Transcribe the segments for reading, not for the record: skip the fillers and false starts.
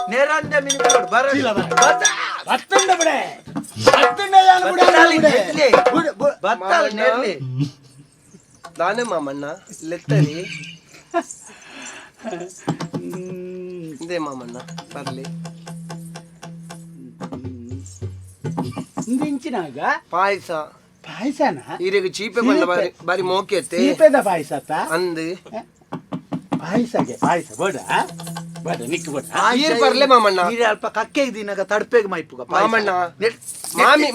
ನೇರಂದೆ ಮಿನಿಗಳು ಬರಲ್ಲ ಬತ್ತಂಡ ಬಿಡೆ ಬತ್ತಲ್ಲ ನೇರ್ಲಿ ದಾನೆ ಮಾಮಣ್ಣ ಲೆತ್ತರಿ ಇದೇ ಮಾಮಣ್ಣ ಬರ್ಲಿ ಇಂಚಿನಾಗ ಪಾಯಸ ಪಾಯಸನ ಈರಿಗೆ ಚೀಪೆ ಬಂದ ಬಾರಿ ಮೋಕೆತ್ತೆ ಚೀಪೆದ ಪಾಯಸ ಅಂದು ಪಾಯಸಗೆ ಪಾಯಸ ಬೋಡ ಬೋಡ ನಿಕ್ಕು ಬೋಡ ಈರ್ ಬರ್ಲೆ ಮಾಮಣ್ಣ ನೀರು ಅಲ್ಪ ಕಕ್ಕೆ ದಿನಗ ತಡ್ಪೆಗೆ ಮೈಪುಗ ಮಾಮಣ್ಣ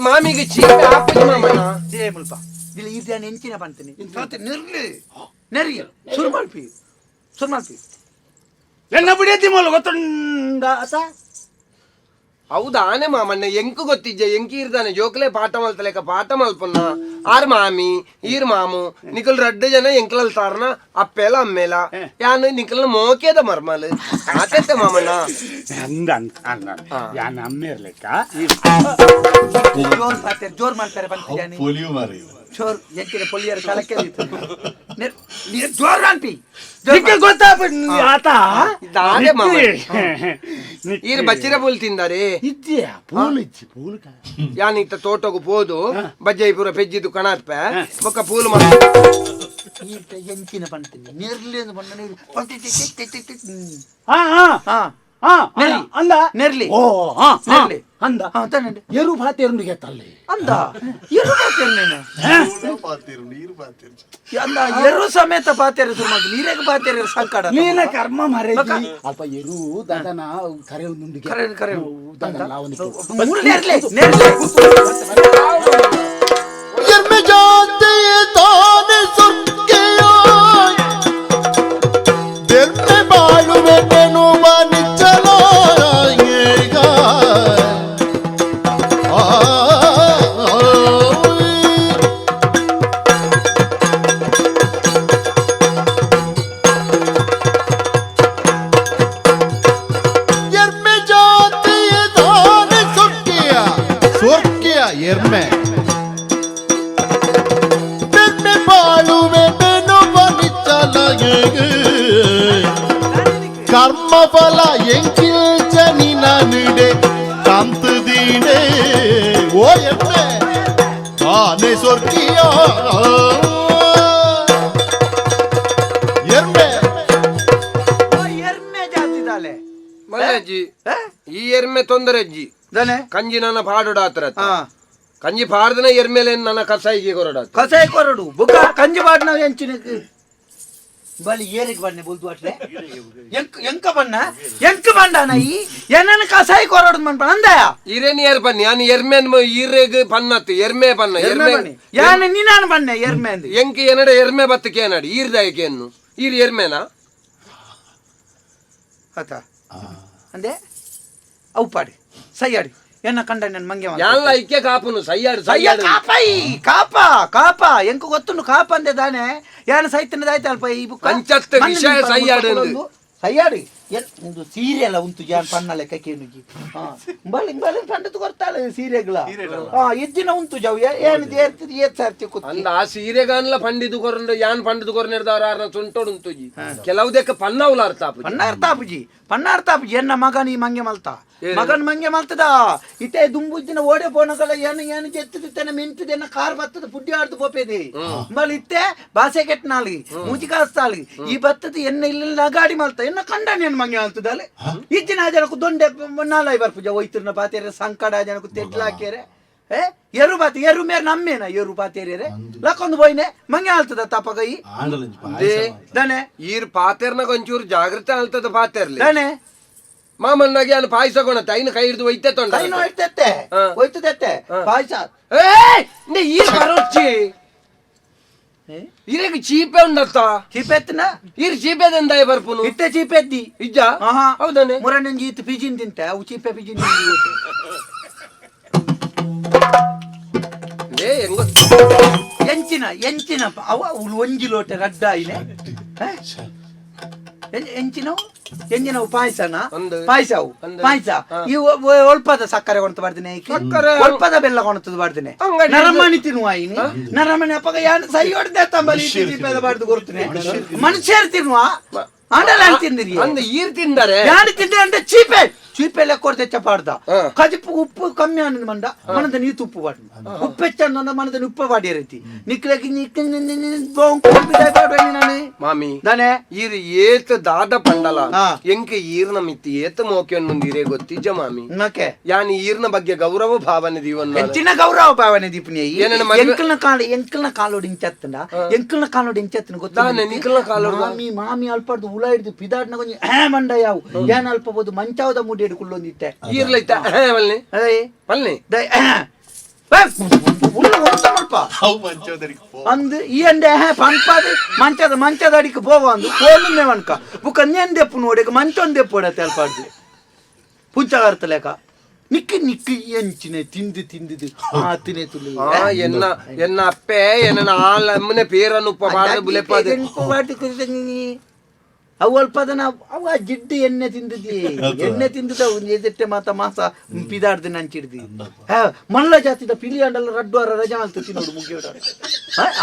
ಮಾಮಿಗೆ ಚೀಪೆ ಹಾಕಿ ಮಾಮಣ್ಣ ದೇ ಮುಲ್ಪ ಇಲ್ಲ ಈ ಧ್ಯಾನ ಎಂಚಿನ ಬಂತೀನಿ ನಿರ್ಲಿ ನೆರಿ ಸುರ್ಮಲ್ಪಿ ಎನ್ನ ಬಿಡೇತಿ ಮೊಲ ಗೊತ್ತುಂಡ ಆತ ಹೌದಾನೆ ಮಾಮಣ್ಣ ಎಂಕು ಗೊತ್ತಿಜ್ಜೆ ಎಂಕಿ ಇರ್ದಾನೆ ಜೋಕ್ಲೆ ಪಾಠ ಮಲ್ತಲೆಕ ಪಾಠ ಮಲ್ಪನ್ನ ಆರ್ ಮಾಮಿ ಈರ್ ಮಾಮು ನಿಕಲ್ ರಡ್ಡು ಜನ ಎಂಕಲಲ್ ತಾರ್ನ ಅಪ್ಪೆಲ ಅಮ್ಮೆಲ ಯಾನು ನಿಕಲ್ನ ಮೋಕೆದ ಮರ್ಮಲ್ ಆತೆತ್ತೆ ಮಾಮಣ್ಣ ಅಂದ ಅಂದ ಯಾನ ಅಮ್ಮೇರ್ಲೆಕ್ಕ ಜೋರ್ ಮಾಡ್ತಾರೆ ಬಂತಿದ್ದಾನೆ ಚೋರ್ ಎಂಕಿನ ಪೊಲಿಯರ ತಲಕ್ಕೆ ಜೋರ್ ಅನ್ಪಿ ಗೊತ್ತಾಗ್ಬಿಟ್ಟು ಆತ ದಾನೆ ಮಾಮಣ್ಣ ಈರ್ ಬಚ್ಚಿರ ಪೂಲ್ ತಿಂದಾರೆ ಇದ್ದೀಯ ಪೂಲ್ ಇಚ್ಚಿ ಪೂಲ್ ಯಾನಿತ್ತ ತೋಟಗು ಪೋದು ಬಜ್ಜಾಯಿಪುರ ಪೆಜ್ಜಿದು ಕಣಾರ್ಪ ಬೊಕ್ಕ ಪೂಲ್ ಎಂಚಿನ ಬಂತೀನಿ ನಿರ್ಲಿ ಅಂತ ಬಂದ ಅಂದ ನೆರ್ಲಿ ಓ ನೆರ್ಲಿ ಅಂದ ಅಂತಾನೆ ಎರು ಭಾತಿಯರುಂಡಿಗೆ ತಲ್ಲಿ ಅಂದ ಎರು ಪಾತೇರು ಅಂದ ಎರು ಸಮೇತ ಪಾತೇರು ಶುರು ಮಾಡಿ ನೀರೇಗ ಪಾತೇರು ಸಂಕಟ ನೀನ ಕರ್ಮ ಮರೇಜಿ ಅಲ್ಪ ಎರು ದದನ ಕರೆ ಒಂದುಂಡಿಗೆ ಕರೆ ದದನ ಲಾವಣಿಕೆ ನೆರ್ಲಿ ನೆರ್ಲಿ ಎರ್ಮೆ ಜಾತಿಯ ತಾನೆ ಸುರ್ಕೆಯೋ ಎರ್ಮೆ ಬಾಳುವೆ ನೆನುವ ನಿಚ್ಚಲೋ ಈಗ ಎರ್ಮೆ ಜಾತಿಯ ತಾನೆ ಸುರ್ಕೆಯ ಎರ್ಮೆ ಕರ್ಮಫಲ ಎಂಕಿಲ್ಚ ನಿನನಿಡೆ ಕಾಂತದೀಡೆ ಓ ಎಮ್ಮೆ ಆನೆ ಸ್ವರ್ಗೀಯ ಎಮ್ಮೆ ಎರ್ಮೆ ಜಾತಿದಾಲೆ ಮಲ್ಲಜ್ಜಿ ಈ ಎರ್ಮೆ ತೊಂದರೆ ಅಜ್ಜಿ ದನೆ ಕಂಜಿ ನನ್ನ ಪಾಡೋಡಾತ್ರ ಕಂಜಿ ಪಾಡ್ದನ ಎರ್ಮೇಲೆ ನನ್ನ ಕಸಾಯಿಗೆ ಕೊರಡ ಕಸಾಯ ಕೊರಡು ಬುಕ್ಕ ಕಂಜಿ ಬಾಡ್ನ ಎಂಚಿನಕ್ಕೆ ಬಲಿ ಏರಿಗ್ ಬನ್ನೆ ಬುಲ್ದು ಅಟ್ಲೆ ಎಂಕ ಬಣ್ಣ ಈ ಏನನ್ನ ಕಸಾಯ ಕೊರಡು ಮನ್ಪ ಅಂದಯ ಇರೇನಿ ಏರ್ ಬನ್ನಿ ನಾನು ಎರ್ಮೆನ್ ಈರೆಗ್ ಪನ್ನತ್ತು ಎರ್ಮೆ ಪನ್ನ ಎರ್ಮೆ ಯಾನ ನೀನಾನ ಬನ್ನೆ ಎರ್ಮೆ ಅಂದ್ ಎಂಕಿ ಏನಡ ಎರ್ಮೆ ಬತ್ತಕ್ಕೆ ಏನಾಡಿ ಈರ್ದಾಯಕೇನು ಈರ್ ಎರ್ಮೆನಾ ಆತ ಅಂದೆ ಅವು ಪಾಡಿ ಸೈಯಾಡಿ ಎನ್ನ ಕಂಡ ನನ್ನ ಮಂಗೆ ಯಾನ್ಲ ಇಕ್ಕೆ ಕಾಪುನು ಸೈಯಾಡು ಸೈಯಾಡು ಕಾಪ ಎಂಕು ಗೊತ್ತುಂಡು ಕಾಪ ಅಂದೆ ದಾನೆ ಯಾನ ಸೈತನದಾಯ್ತ ಅಲ್ಪ ಈ ಬುಕ್ ಕಂಚತ್ತ ವಿಷಯ ಸೈಯಾಡು ಸೈಯಾಡಿ ಒಂದು ಸೀರೆ ಅಲ್ಲ ಉಂಟು ಜಾನ್ ಪನ್ನ ಲೆಕ್ಕಕ್ಕೆ ಬಲಿ ಪಂಡತು ಕೊರ್ತಾಳೆ ಸೀರೆಗಳ ಎಜ್ಜಿನ ಉಂಟು ಜವ್ ಏನಿದೆ ಏರ್ತದೆ ಏತ್ ಸಾರ್ತಿ ಅಂದ ಆ ಸೀರೆಗಾನ್ಲ ಪಂಡಿದು ಕೊರಂಡು ಯಾನ್ ಪಂಡಿದು ಕೊರನಿರ್ದವ್ರ ಆರ್ನ ಸುಂಟೋಡು ಉಂಟುಜಿ ಕೆಲವುದಕ್ಕೆ ಪನ್ನವುಲ ಅರ್ಥಾಪುಜಿ ಪನ್ನ ಎನ್ನ ಮಗನ್ ಈ ಮಂಗೆ ಮಲ್ತ ಮಗನ್ ಮಂಗೆ ಮಲ್ತದ ಇತ್ತೆ ದುಂಬುಜ್ಜಿನ ಓಡೆ ಪೋನಗಳ ಏನು ಎತ್ತದಿತ್ತೇನೆ ಮಿಂತದೇನ ಕಾರ್ ಬತ್ತದ ಪುಡ್ಡಿ ಆಡ್ದು ಪೋಪೇದಿ ಬಲ್ ಇತ್ತೆ ಬಾಸೆ ಕೆಟ್ಟನಾಲಿ ಮೂಜಿ ಕಾಸ್ತಾಲಿ ಈ ಬತ್ತದ ಎನ್ನ ಇಲ್ಲ ಗಾಡಿ ಮಲ್ತ ಎನ್ನ ಕಂಡ ನೆನ್ ಮಂಗೆ ಮಲ್ತದಲ್ಲಿ ಇಜ್ಜಿನ ಜನಕ್ಕೂ ದೊಂಡೆ ನಾಲೈ ಬರ್ಪುಜ ಹೋಯ್ತಿರ್ನ ಪಾತೇರೆ ಸಂಕಟ ಜನಕ್ಕೂ ತೆಡ್ಲಾಕೇರೆ ಎರು ಮೇರ್ ನಮ್ಮೇನ ಎರು ಪಾತೇರೆ ಲಕ್ಕೊಂದು ಬೋಯ್ನೆ ಮಂಗೆ ಆಲ್ತದ ತಪಗೈ ದನೆ ಈರ್ ಪಾತೇರ್ನಾಗ ಒಂಚೂರು ಜಾಗೃತಿ ಆಲ್ತದ ಪಾತೇರ್ಲಿ ದನೆ ಮಾಮನ್ನಾಗಿ ಅಲ್ಲಿ ಪಾಯಸ ಕೊಣತ್ತೆ ಐನು ಕೈ ಹಿಡಿದು ಒಯ್ತೆ ತೊಂಡ ಒಯ್ತದತ್ತೆ ಪಾಯಸ ಈರ್ ಬರೋಚ್ಚಿ ಇರೇಗ ಚೀಪೆ ಉಂಡತ್ತ ಚೀಪೆತ್ತನ ಈರ್ ಚೀಪೆದಂದಾಯ ಬರ್ಪುನು ಇತ್ತೆ ಚೀಪೆದ್ದಿ ಇಜ್ಜ ಹೌದಾನೆ ಮುರಣ್ಣಂಜಿ ಇತ್ತು ಪಿಜಿನ್ ತಿಂತ ಅವು ಚೀಪೆ ಪಿಜಿನ್ ಎಂಚಿನ ಅವ ಒಂಜಿ ಲೋಟ ರಡ್ಡ ಇಲೆ ಎಂಜಿನವು ಪಾಯಸನ ಪಾಯಸ ಇವು ಒಳ್ಪದ ಸಕ್ಕರೆ ಕೊಣತ ಬಾರ್ದಿನಿ ಒಳ್ಪದ ಬೆಲ್ಲ ಕೊಣತದ ಬಾರ್ದಿನಿ ನರಮಣಿ ತಿನ್ನುವ ಇನಿ ನರಮಣಿ ಅಪ್ಪಗ ಯಾನ್ ಸೈ ಹೊಡೆದ ತಂಬಲಿ ದೀಪದ ಬಾರ್ದು ಕೊಡ್ತೀನಿ ಮನುಷ್ಯರು ತಿನ್ನುವ ಅಂಡಲ ತಿಂದಿರಿ ಈರ್ ತಿಂದರೆ ಯಾರು ತಿಂದೆ ಅಂದ್ರೆ ಚೀಪೆ ಚೀಪೆಲ್ಲ ಕೊಡ್ತೆ ಚಪಾಡ್ದ ಕಜಿಪ್ಪು ಉಪ್ಪು ಕಮ್ಮಿ ಅನ್ನದ ಮಂಡ ಮನದ ನೀ ತುಪ್ಪು ಬಾಡಿ ಉಪ್ಪು ಹೆಚ್ಚಂದ ಮನದ ಉಪ್ಪು ಬಾಡಿ ರೀತಿ ನಿಕ್ಲಕ್ಕೆ ಮಾಮಿ ದಾನೆ ಈರ್ ಏತ್ ದಾದ ಪಂಡಲ ಎಂಕೆ ಈರ್ನ ಮಿತ್ತಿ ಏತ್ ಮೋಕೆಯನ್ನೊಂದಿರೇ ಗೊತ್ತಿಜ್ಜ ಮಾಮಿ ನಕೆ ಯಾನ್ ಈರ್ನ ಬಗ್ಗೆ ಗೌರವ ಭಾವನೆ ದೀವನ್ನ ಹೆಚ್ಚಿನ ಗೌರವ ಭಾವನೆ ದೀಪನಿ ಎಂಕಲ್ನ ಕಾಲೋಡಿ ಇಂಚತ್ತಂಡ ಎಂಕಲ್ನ ಕಾಲೋಡಿ ಇಂಚತ್ತನ ಗೊತ್ತಾ ನಿಕಲ್ನ ಕಾಲೋಡಿ ಮಾಮಿ ಮಾಮಿ ಅಲ್ಪಡ್ದು ಹುಳ ಹಿಡಿದು ಪಿದಾಡ್ನ ಕೊಂಚ ಮಂಡ ಯಾವು ಏನ್ ಅಲ್ಪ ಬೋದು ಮಂಚಾವದ ಮುಡಿ ಹಿಡ್ಕೊಳ್ಳೊಂದಿತ್ತೆ ಈರ್ಲೈತ ಬಲ್ನೆ ಬಲ್ನೆ ಅಂದು ಈ ಅಂಡೆ ಪಂಪಾದ ಮಂಚದ ಅಡಿಗೆ ಪೋವ ಅಂದು ಪೋಲನ್ನೇ ವನ್ಕ ಬುಕ್ಕ ನೆಂದೆಪ್ಪು ನೋಡಿ ಮಂಚೊಂದೆಪ್ಪು ಹೊಡತ್ತೆ ಅಲ್ಪಾಡ್ದು ಪುಂಚಗಾರ್ತಲೇಕ ನಿಕ್ಕಿ ನಿಕ್ಕಿ ಎಂಚಿನ ತಿಂದು ಆತಿನೇ ತುಳು ಎನ್ನ ಅಪ್ಪೆ ಎನ್ನ ಆಲಮ್ಮನೆ ಪೇರನ್ನು ಉಪ್ಪ ಬಾಳ ಬುಲೆಪಾದೆ ಅವು ಅಲ್ಪದನ ಅವ ಜಿಡ್ಡು ಎಣ್ಣೆ ತಿಂದಿದ್ದಿ ಎಣ್ಣೆ ತಿಂದಿದ್ದ ಎದೆಟ್ಟೆ ಮಾಸ ಪಿದಾಡ್ದು ನಂಚಿಡ್ದಿ ಮಲ್ಲ ಜಾತಿದ ಪಿಲಿ ಅಂಡಲ್ಲ ರಡ್ಡುವಾರ ರಜಾ ಅಂತ ತಿನ್ನೋಡು ಮುಗಿ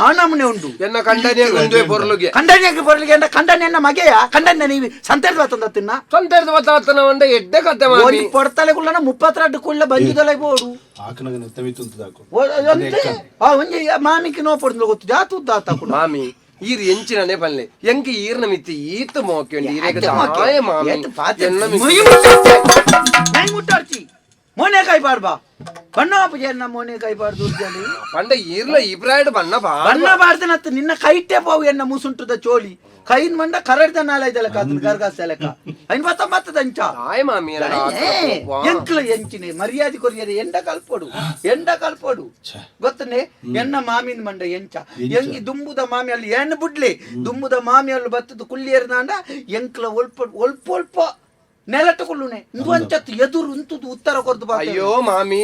ಆ ನಮನೆ ಉಂಟು ಎನ್ನ ಕಂಡನಿಯಾಗ ಬರಲಿಗೆ ಅಂಡ ಕಂಡನೆಯನ್ನ ಮಗೆಯ ಕಂಡನೆ ನೀವು ಸಂತೆರ್ದ ತಂದ ತಿನ್ನ ಸಂತೆರ್ದ ಬತ್ತಾತನ ಒಂದ ಎಡ್ಡೆ ಕತೆ ಮಾಡಿ ಪೊಡ್ತಲೆ ಕುಳ್ಳನ 32 ಕುಳ್ಳ ಬಂದಿದಲ್ಲ ಬೋಡು ಒಂಜಿ ಮಾಮಿಗೆ ನೋ ಪಡ್ದು ಗೊತ್ತಿದೆ ಆ ತುದ್ದ ಆತ ಮಾಮಿ ಈರ್ ಎಂಚಿನೇ ಬಲ್ಲೆ ಎಂಗೆ ಈರ್ನ ಮಿತ್ತಿ ಈತ ಮೋಕೆಂಡು ಈರೆಗ ತಾಯ ಮಾಮಿ ಮುಟ್ಟಾಡ್ತಿ ಮೋನೆಕಾಯಿ ಪಾಡ್ಬಾ ಬಣ್ಣ ಅಪ್ಪಜೆನ್ನ ಮೋನೆಕಾಯಿ ಪಾಡ್ದು ಪಂಡ ಈರ್ಲ ಇಬ್ರಾಯ್ಡ್ ಬಣ್ಣ ಬಾರ್ದನತ್ತ ನಿನ್ನ ಕೈಟೆ ಪಾವು ಎನ್ನ ಮುಸುಂಟದ ಚೋಳಿ ಕೈನ್ ಮಂಡ ಕರಡ್ದ ನಾಲೈದಲ್ಲ ಕಾತನ ಗರ್ಗಾಸಲಕ ಐನ್ ಬತ್ತದ ಅಂಚ ಆಯ್ ಮಾಮಿ ಎಂಕ್ಲ ಎಂಚಿನೆ ಮರ್ಯಾದೆ ಕೊರಿಯರೆ ಎಂಡ ಕಲ್ಪೋಡು ಗೊತ್ತನೆ ಎನ್ನ ಮಾಮಿನ ಮಂಡ ಎಂಚ ಎಂಗಿ ದುಂಬುದ ಮಾಮಿ ಅಲ್ಲಿ ಏನ್ ಬುಡ್ಲಿ ದುಂಬುದ ಮಾಮಿ ಅಲ್ಲಿ ಬತ್ತದ ಕುಳ್ಳಿಯರ್ನಾಂಡ ಎಂಕ್ಲ ಒಲ್ಪ ನೆಲಟ್ಟುಕೊಳ್ಳುನೆ ಇಂಚತ್ತು ಎದುರು ಇಂತದ್ದು ಉತ್ತರ ಕೊರ್ದು ಅಯ್ಯೋ ಮಾಮಿ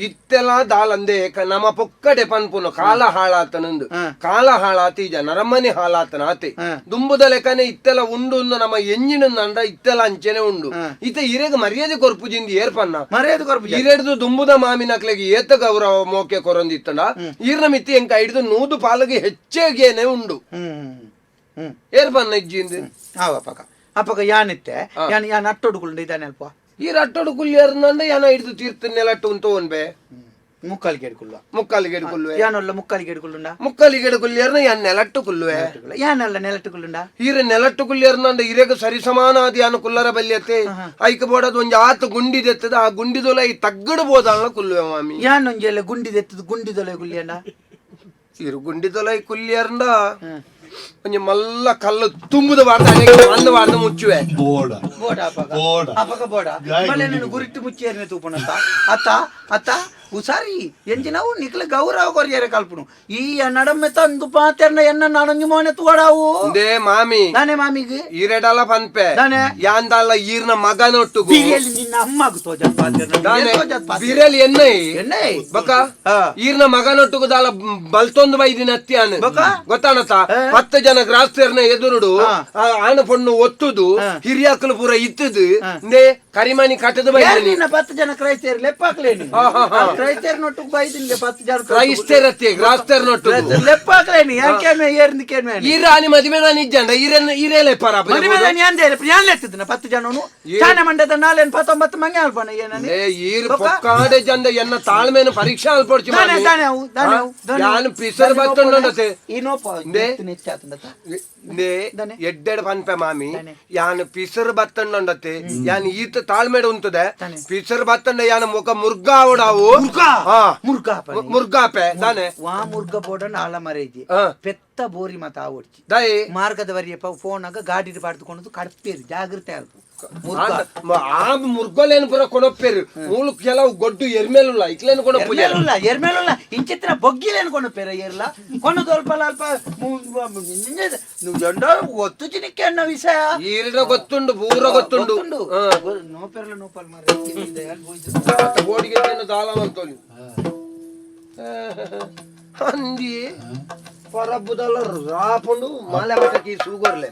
ಇತ್ತೆಲ್ಲ ದಾಲಂದೆ ನಮ್ಮ ಪೊಕ್ಕಡೆ ಪನ್ಪುನು ಕಾಲ ಹಾಳಾತನಂದು ಕಾಲ ಹಾಳಾತೀಜ ನರಮನೆ ಹಾಳಾತನಾತೆ ದುಂಬುದ ಲೆಕ್ಕನೆ ಇತ್ತೆಲ್ಲ ಉಂಡು ನಮ್ಮ ಎಂಜಿನ ನಂಡ ಇತ್ತೆಲ್ಲ ಅಂಚೆನೆ ಉಂಡು ಇತ ಇರೆಗ ಮರ್ಯಾದೆ ಕೊರ್ಪುಜಿಂದ ಏರ್ಪನ್ನ ಮರ್ಯಾದೆ ಕೊರ್ಪು ಇರೆಡ್ದು ದುಂಬುದ ಮಾಮಿನಕ್ಲೆಗೆ ಏತ ಗೌರವ ಮೋಕೆ ಕೊರೊಂದಿತ್ತಂಡ ಈರ್ನ ಮಿತ್ತಿ ಎಂಕ ಹಿಡಿದು 100 ಪಾಲಗೆ ಹೆಚ್ಚೇಗೇನೆ ಉಂಡು ಏರ್ಪನ್ನ ಇಜ್ಜಿಂದ ಅಪ್ಪಗ ಯಾನಿತ್ತೆ ಯಾನ್ ಅಟ್ಟೊಡುಕೊಂಡು ಇದ್ದಾನೆ ಅಲ್ಪ ಈ ಅಟ್ಟೊಡು ಕುಲ್ಲಿಯರ್ನಂದ ಯಾನ ಹಿಡಿದು ತೀರ್ತ ನೆಲಟ್ಟು ಅಂತ ಒನ್ಬೆ ಮುಕ್ಕಾಲಿಗೆ ಹಿಡ್ಕೊಳ್ಳುವ ಯಾನಲ್ಲ ಮುಕ್ಕಾಲಿಗೆ ಹಿಡ್ಕೊಳ್ಳುಂಡ ಮುಕ್ಕಾಲಿಗೆ ಕುಲ್ಲಿಯರ್ನ ಯಾನ್ ನೆಲಟ್ಟು ಕುಲ್ಲುವೆ ಯಾನಲ್ಲ ನೆಲಟ್ಟುಕೊಳ್ಳುಂಡ ಈರ ನೆಲಟ್ಟು ಕುಲ್ಲಿಯರ್ನಂದ ಇರೆಗ ಸರಿ ಸಮಾನಾದಿ ಯಾನು ಕುಲ್ಲರ ಬಲ್ಯತೆ ಐಕ ಬೋಡದ ಒಂಜಿ ಆತು ಗುಂಡಿದೆತ್ತದ ಆ ಗುಂಡಿದೊಲ ಈ ತಗ್ಗಡು ಬೋದಲ್ಲ ಕುಲ್ಲುವೆ ಮಾಮಿ ಯಾನೊಂಜೆಲ್ಲ ಗುಂಡಿದೆತ್ತದ ಗುಂಡಿದೊಲೆ ಗುಲ್ಲಿಯಣ್ಣ ಇರು ಗುಂಡಿದೊಲ ಈ ಕುಲ್ಲಿಯರ್ಂದ ಒಂಜಿ ಮಲ್ಲ ಕಲ್ಲು ತುಂಬುದ ಮಣ್ಣು ಬಾರ್ದ ಮುಚ್ಚುವೆ ಗುರಿಟ್ಟು ಮುಚ್ಚಿಯರ್ನೆ ತೂಪಣಂತ ಅತ್ತ ಉಸಾರಿ ಎಂಜಿನವು ನಿಕ್ಲ ಗೌರವ ಕೊರಿಯರೆ ಕಲ್ಪನು ಈ ನಡಮ್ಮೆ ತಂದು ಪಾತೆರ್ನ ಎನ್ನ ನಾನೊಂಜಿ ಮೋನೆ ತೂಡಾವು ದೇ ಮಾಮಿ ನಾನೇ ಮಾಮಿಗೆ ಈರೆಡಲ್ಲ ಪನ್ಪೆ ನಾನೇ ಯಾಂದಲ್ಲ ಈರ್ನ ಮಗನೊಟ್ಟು ಬಿರಿಯಲ್ಲಿ ನಿನ್ನ ಅಮ್ಮಗ ತೋಜತ್ ಪಾತೆರ್ನ ಬಿರಿಯಲ್ಲಿ ಎಣ್ಣೆ ಬಕ ಈರ್ನ ಮಗನೊಟ್ಟು ದಾಲ ಬಲ್ತೊಂದು ಬೈದಿನ ಅತ್ಯಾನ ಗೊತ್ತಾಣತ 10 ಜನ ಗ್ರಾಸ್ತೆರ್ನ ಎದುರುಡು ಆನ ಪೊಣ್ಣು ಒತ್ತುದು ಹಿರಿಯಕ್ಕಲು ಪೂರ ಇತ್ತದು ನೇ ಕರಿಮನಿ ಕಟ್ಟದ ಬೈದಿನಿ 10 ಜನ ಕ್ರೈಸ್ತೇರ್ ಲೆಪ್ಪಾಕ್ಲೇನಿ ಕ್ರೈಸ್ತೇರ್ ನೊಟ್ಟು ಬೈದಿನಿ 10 ಜನ ಕ್ರೈಸ್ತೇರತ್ತೆ ಗ್ರಾಸ್ತೆರ್ ನೊಟ್ಟು ಲೆಪ್ಪಾಕ್ಲೇನಿ ಯಾಕೆನೆ ಏರ್ನಿಕೆನೆ ಈರಾನಿ ಮದಿಮೆ ನಾನು ಇಜ್ಜಂಡ ಈರೆ ಲೆಪ್ಪರ ಮದಿಮೆ ನಾನು ಯಾಂದೆ ಯಾನ್ ಲೆತ್ತಿದನ 10 ಜನನು ಚಾನೆ ಮಂಡದ ನಾಲೆನ್ 19 ಮಂಗೆ ಅಲ್ಪನ ಏನನೆ ಏ ಈರ್ ಪೊಕ್ಕಾಡೆ ಜಂಡ ಎನ್ನ ತಾಳ್ಮೆನ ಪರೀಕ್ಷೆ ಅಲ್ಪಡ್ಚಿ ಮಾನಿ ದಾನೆ ಯಾನ್ ಪಿಸರ್ ಬತ್ತಂಡತೆ ಇನೋಪ ಎಡ್ಡೆಡ್ ಪನ್ಪೆ ಮಾಮಿ ಯಾನ್ ಪಿಸರ್ ಬತ್ತಂಡತೆ ಯಾನ್ ಈತ ತಾಳ್ಮೆಡ್ ಉಂಟದೆ ಪಿಸರ್ ಬತ್ತಂಡ ಯಾನ ಮುಖ ಮುರ್ಗಾ ಓಡಾವು ಮುರ್ಗಾಪೆ ದಾನೆ ವಾ ಮುರ್ಗ ಬೋಡನ್ ಆಲ ಮರೇಜಿ ಪೆತ್ತ ಬೋರಿ ಮತ ಆವಡ್ಚಿ ದೈ ಮಾರ್ಗದ ವರಿಯಪ್ಪ ಫೋನ್ ಆಗ ಗಾಡಿ ಪಾಡ್ದುಕೊಂಡು ಕಡ್ಪೇರಿ ಜಾಗ್ರತೆ ಆಲ್ಪು ಆ ಮುರ್ಗೋಲೇನು ಪುರ ಕೊನೊಪ್ಪೇರು ಮೂಲು ಕೆಲವು ಗೊಡ್ಡು ಎರ್ಮೇಲುಲ್ಲ ಇಕ್ಲೇನು ಕೊನೊಪ್ಪು ಎರ್ಮೇಲುಲ್ಲ ಇಂಚಿತ್ರ ಬೊಗ್ಗಿಲೇನು ಕೊನೊಪ್ಪೇರ ಏರ್ಲ ಕೊನದು ಅಲ್ಪ ಅಲ್ಪ ಜೊಂಡ ಗೊತ್ತು ಚಿನಿಕ್ಕೆ ಅನ್ನೋ ವಿಷಯ ಈರ್ನ ಗೊತ್ತುಂಡು ಪೂರ ಗೊತ್ತುಂಡು ನೋಪೆರ್ಲ ನೋಪಲ್ ಮಾರ ಗೋಡಿಗೆ ದಾಲ ಮಾಡ್ತೋಲಿ ಅಂದಿ ಪರಬ್ಬುದಲ್ಲ ರಾಪುಂಡು ಮಾಲೆ ಬಟ್ಟಕಿ ಸೂಗೋರ್ಲೆ